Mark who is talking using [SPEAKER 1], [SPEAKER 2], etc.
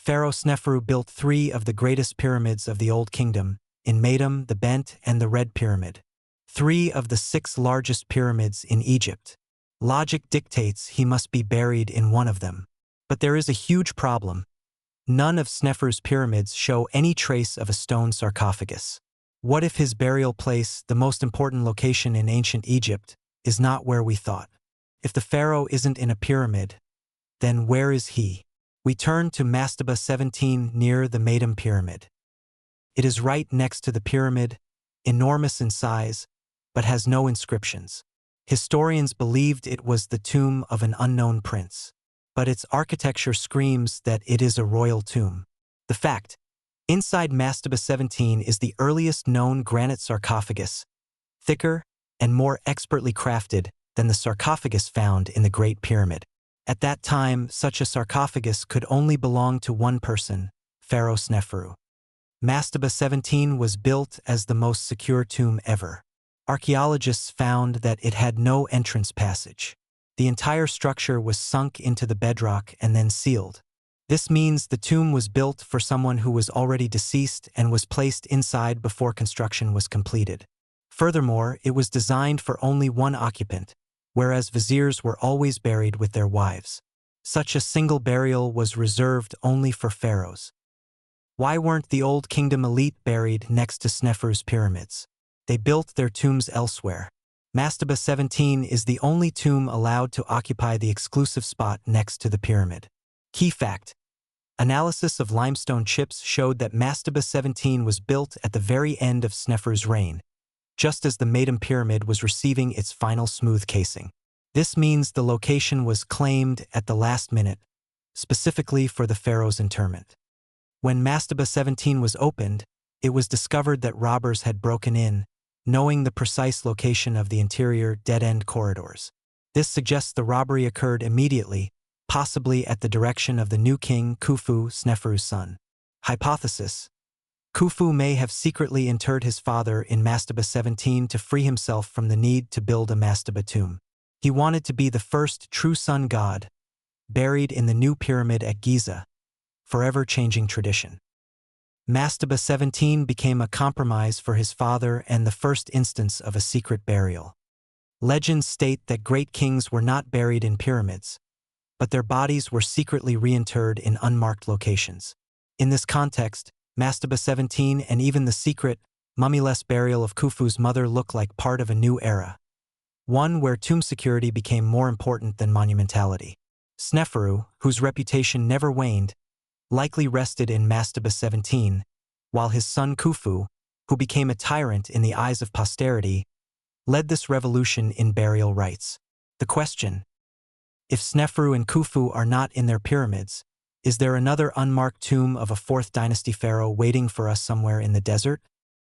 [SPEAKER 1] Pharaoh Sneferu built 3 of the greatest pyramids of the Old Kingdom, in Meidum, the Bent, and the Red Pyramid. 3 of the 6 largest pyramids in Egypt. Logic dictates he must be buried in one of them. But there is a huge problem. None of Sneferu's pyramids show any trace of a stone sarcophagus. What if his burial place, the most important location in ancient Egypt, is not where we thought? If the pharaoh isn't in a pyramid, then where is he? We turn to Mastaba 17 near the Maidum pyramid. It is right next to the pyramid, enormous in size, but has no inscriptions. Historians believed it was the tomb of an unknown prince, but its architecture screams that it is a royal tomb. The fact, inside Mastaba 17 is the earliest known granite sarcophagus, thicker and more expertly crafted than the sarcophagus found in the Great Pyramid. At that time, such a sarcophagus could only belong to one person, Pharaoh Sneferu. Mastaba 17 was built as the most secure tomb ever. Archaeologists found that it had no entrance passage. The entire structure was sunk into the bedrock and then sealed. This means the tomb was built for someone who was already deceased and was placed inside before construction was completed. Furthermore, it was designed for only one occupant, whereas viziers were always buried with their wives. Such a single burial was reserved only for pharaohs. Why weren't the Old Kingdom elite buried next to Sneferu's pyramids? They built their tombs elsewhere. Mastaba 17 is the only tomb allowed to occupy the exclusive spot next to the pyramid. Key fact: analysis of limestone chips showed that Mastaba 17 was built at the very end of Sneferu's reign, just as the Meidum pyramid was receiving its final smooth casing. This means the location was claimed at the last minute, specifically for the pharaoh's interment. When Mastaba 17 was opened, it was discovered that robbers had broken in, knowing the precise location of the interior dead-end corridors. This suggests the robbery occurred immediately, possibly at the direction of the new king Kufu, Sneferu's son. Hypothesis: Kufu may have secretly interred his father in Mastaba 17 to free himself from the need to build a Mastaba tomb. He wanted to be the first true sun god, buried in the new pyramid at Giza, forever changing tradition. Mastaba 17 became a compromise for his father and the first instance of a secret burial. Legends state that great kings were not buried in pyramids, but their bodies were secretly reinterred in unmarked locations. In this context, Mastaba 17 and even the secret, mummyless burial of Khufu's mother look like part of a new era, one where tomb security became more important than monumentality. Sneferu, whose reputation never waned, likely rested in Mastaba 17, while his son Kufu, who became a tyrant in the eyes of posterity, led this revolution in burial rites. The question: if Sneferu and Kufu are not in their pyramids, is there another unmarked tomb of a 4th dynasty pharaoh waiting for us somewhere in the desert?